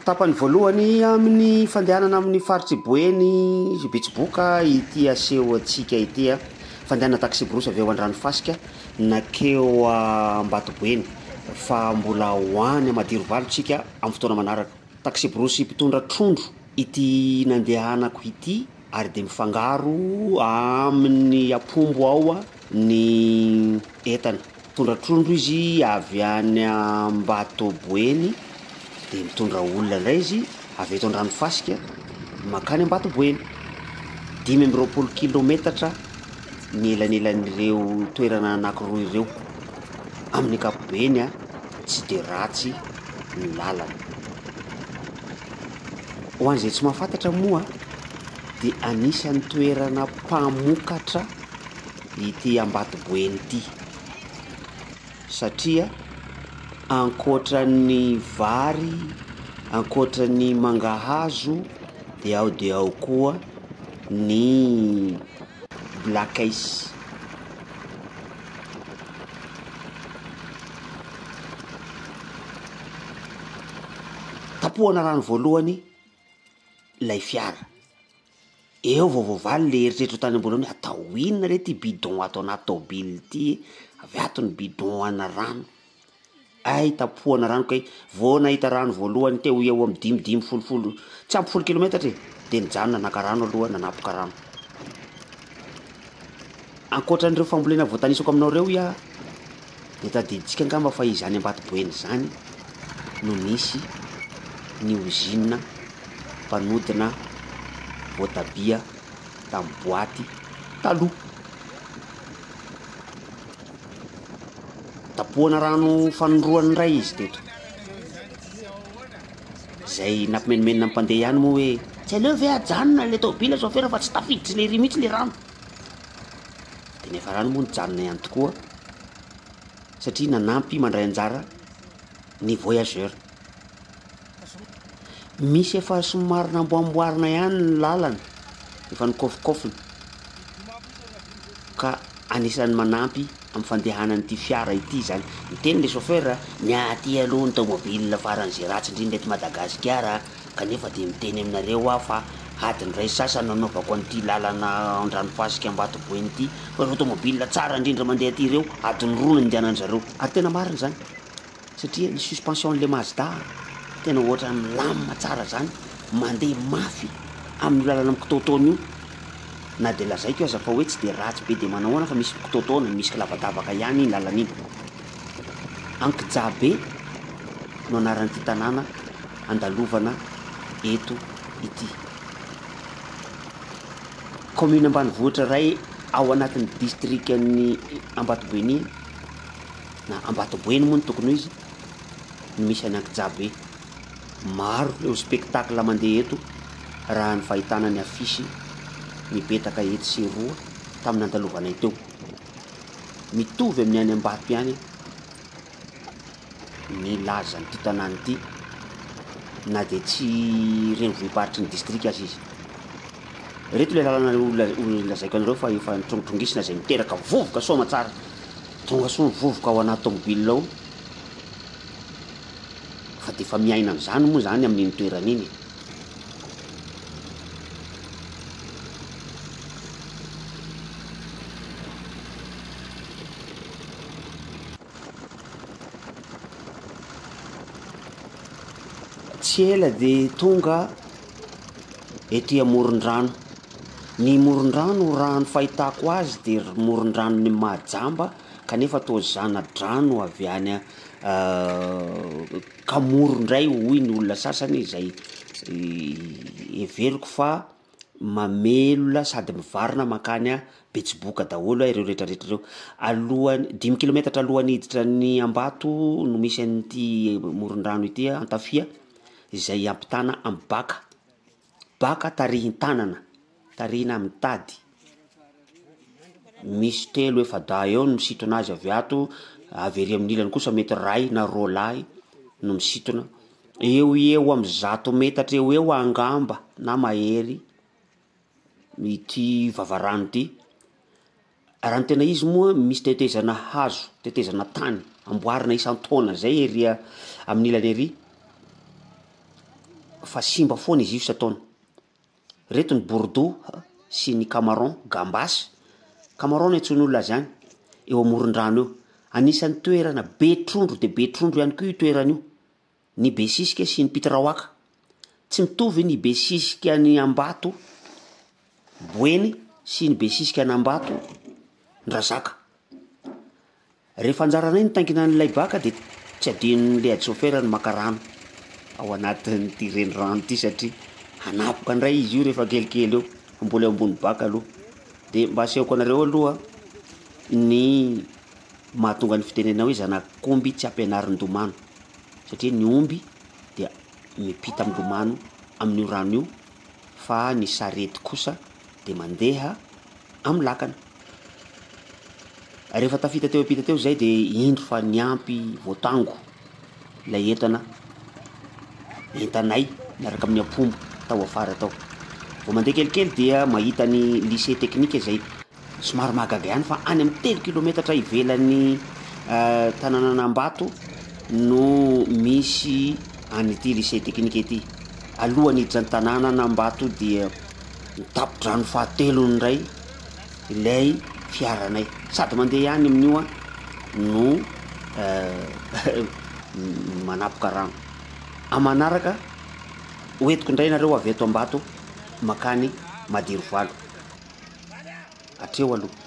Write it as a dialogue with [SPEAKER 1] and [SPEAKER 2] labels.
[SPEAKER 1] Tapany voalohany amin'ny fandehanana amin'ny faritsy Boeny Betsiboka ity aseho atsika ity fandehanana taxi brosy avy eo an-Dragnofasika nakeo Ambatoboeny fa mbola hoany Madirovalo tsika amin'ny fotoana manaraka. Taxi brosy mpitondra trondro ity nandehanako ity ary de mifangaro amin'ny apombo ao ny entana. Mitondra trondro izy avy any Ambatoboeny de mitondra olona indray izy avy eto an-Dragnofasika makany Ambatoboeny 520 kilometatra ny elanelan'ireo toerana anankiroa ireo. Amin'ny ankapobeny tsy de ratsy ny lalana. Ho an'izay tsy mahafantatra moa de anisan'ny toerana mpamokatra ity Ambatoboeny ity satria ankoatran'ny vary, ankoatran'ny mangahazo de ao koa ny black ice. Tapohana rano voalohany lay fiara. Eo vaovaly le eritreritro tany ambony atao inona re ty bidon ato anaty tôbily ity, avy ato ny bidon ana rano. Ay tapohana rano kay vao nahita rano voalohany teo eo amin'ny 5-10 tsy ampy 10 kilometatra de nijanona naka rano aloha nanapoka rano. Ankoatran'ireo fambolena voatanisako aminao reo de tadiditsika angamba fa izany Ambatoboeny zany no nisy ny usine mpanodina voatabia tamin'ny boaty taloha. Tapohana rano fanondroany ray izy teto. Zay nampimenimena mpandeha ihany moa hoe tsy aleo ve ajanona le tôbily chauffeur fa tsy tafiditra le ry mihitsy le rano. De nefa rano moa nijanona ihany tokoa satria nanampy mandray anjara ny voyageur. Misy efa somary namboamboarina ihany ny lalana, efa nikofokofona ka anisan'ny manampy amin'ny fandehanan'ity fiara ity zany. Miteny le chauffeur miaty aloha ny tômôbila faran'izay ratsy indrindra eto Madagasikara kanefa de miteny aminareo fa adiny ray sasany nanaovako an'ity lalana an-Dragnofasika Ambatoboeny ity fa reo tômôbila tsara indrindra mandeha aty reo adiny roa ny andehanan'zareo. Ary tena marina zany satria ny suspension-n'le Mazda tena ohatra milamina tsara zany, mandeha mafy amin'ny lalana mikitaotaona io. Na de lazaiko aza fa hoe tsy de ratsy be de manahoana fa misy mikitaotaona, misy lavadavaka ihany iny lalana iny. Ankijabe no anaran'ity tanàna andalovana eto ity. Commune ambanivohitra ray ao anatin'ny district-ny Ambatoboeny na Ambatoboeny moa ny tokony izy no misy any Ankijabe. Maro ireo spectacle mandeha eto raha ny fahitana ny afisy mipetaka eto sy roa tamin'ny andalovanay teo. Mitovy amin'ny any Ambato ihany ny lazan'ity tanàna ity na de tsy renivohiparitry ny district azy izy. Reto le lalana lazaiko anareo fa efa nitrongitrongitsina zay miteraka vovoka soma tsara. Tonga soa vovoka ao anaty tômôbila ao fa de fa miaina am'zany moa zany amin'iny toerana iny. Tsy ela de tonga ety amoron-drano. Ny moron-drano raha ny fahitako azy de moron-drano ny Mahajamba kanefa toa zana-drano avy any Kamoro ndray hoy ny olona sasany zay everiko fa mamelola sady mivarina makany Betsiboka daholo ireo rehetrarehetra ireo. Alohany 5 kilometatra alohan'ny hiditra ny Ambato no misy an'ity moron-drano ity Antafia izay ampitana amin'ny Baka. Baka tarihin-tanana, tarihina amin'ny tady. Misy 3-4 eo no misintona azy avy ato, avy ery amin'ny ilany kosa mety ray na roa lahy no misintona. Eo amin'ny 100 metatra eo angamba na mahery ity vavarano ity. Raha ny tena izy moa misy tetezana hazo, tetezana tany, amboarina isan-taona zay ery amin'ny ilany ery. fa simba foana izy io sataony. Reto ny bourdou sy ny camaron, gambas. Camaron no antsoin'olona azy any, eo amoron-drano eo. Anisan'ny toerana be trondro de be trondro ihany koa io toerana io. Ny besisika sy ny pitraoaka. Tsy mitovy ny besisika ny Ambato Boeny sy ny besisika ny Ambato Ndrazaka. Rehefa anjarana iny tangina n'ilay baka de tsy adinon'le ady chauffeur ny maka rano ao anatin'ity renirano ity satria hanapoka indray izy io rehefa kelikely eo, mbola eo ambony baka aloha. De mba asehoko anareo aloha ny mahatonga ny fitenenao hoe zanak'omby tsy ampianarin-domano, satria ny omby dia mipita am'domano amin'io rano io, fa ny sarety kosa de mandeha am'lakana. Rehefa tafita teo ampita teo zay de indro fa niampy voatango lay entanay miaraka amin'ny apombo tao afara tao. Vao mandeha kelikely dia mahita ny lycée technique zay somary mahagaga ihany fa any amin'ny 3 kilometatra ivelan'ny tanànan'Ambato no misy an'ity lycée technique ity. Alohan'ny hiditra ny tanànan'Ambato dia nitapo-drano fahatelony indray ilay fiaranay, sady mandeha ihany amin'io no manapoka rano. Amanaraka hoentiko indray nareo avy eto Ambato makany Madirovalo. Hatreo aloha.